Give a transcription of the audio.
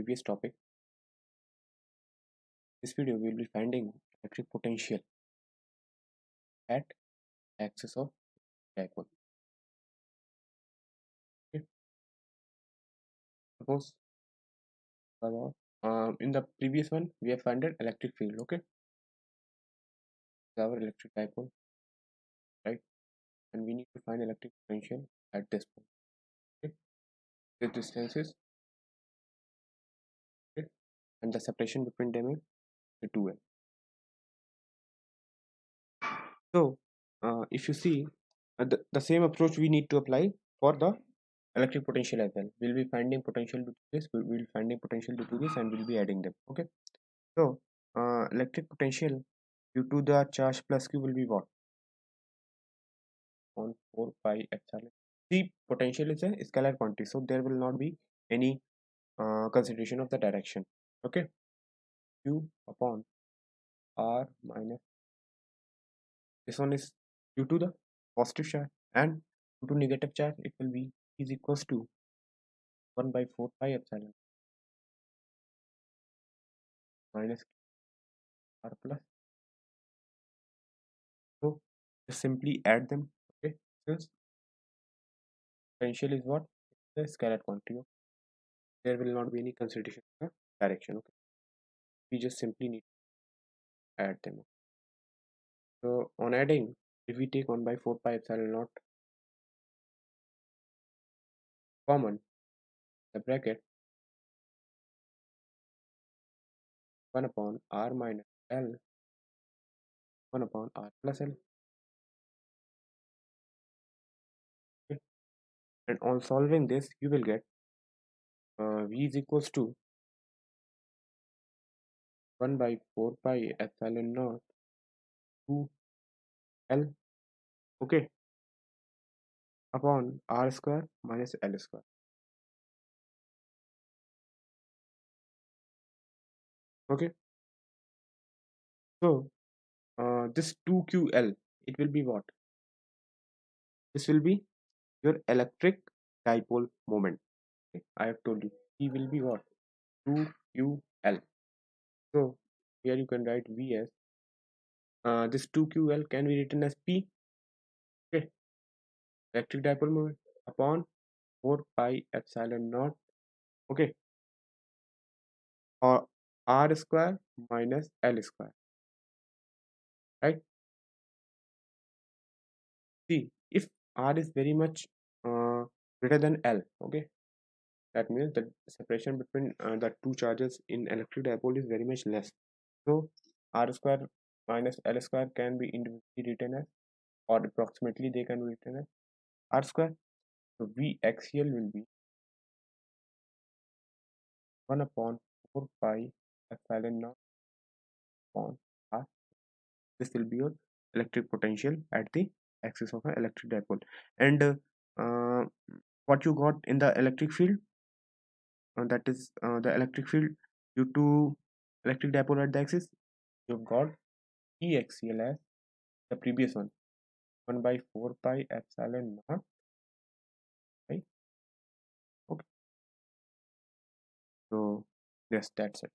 previous topic. This video we will be finding electric potential at axis of dipole. Okay. Suppose in the previous one we have found an electric field. Okay, our electric dipole, right? And we need to find electric potential at this point. Okay, the distances, okay, and the separation between them is the 2L. So if you see the same approach we need to apply for the electric potential as well. We'll be finding potential due to this, we'll finding potential due to this, and we'll be adding them. Okay, so electric potential due to the charge plus q will be what? On 4 pi epsilon. The potential is a scalar quantity, so there will not be any consideration of the direction. Okay, q upon r minus, this one is due to the positive charge, and due to negative charge it will be is equals to 1 by 4 pi epsilon minus r plus. So just simply add them. Okay, since potential is what? The scalar quantity. Okay? There will not be any consideration of the direction. Okay, we just simply need to add them. So on adding, if we take 1 by 4 pi epsilon naught common, the bracket 1 upon r minus l 1 upon r plus l. Okay? And on solving this, you will get v is equals to 1 by 4 pi epsilon naught 2 l, okay, upon r square minus l square. Okay, so this 2ql, it will be what? This will be your electric dipole moment. Okay? I have told you E will be what? 2ql. So here you can write v as this 2ql can be written as p, okay, electric dipole moment, upon 4 pi epsilon naught, okay, or r square minus l square, right? See, if r is very much greater than l, okay, that means the separation between the two charges in electric dipole is very much less. So r square minus l square can be individually written as, or approximately they can be written as r square. So v axial will be 1 upon 4 pi epsilon naught upon r. This will be your electric potential at the axis of an electric dipole. And what you got in the electric field, that is the electric field due to electric dipole at the axis, you got E axial as the previous one, 1 by 4 pi epsilon naught, right? Okay, so yes, that's it.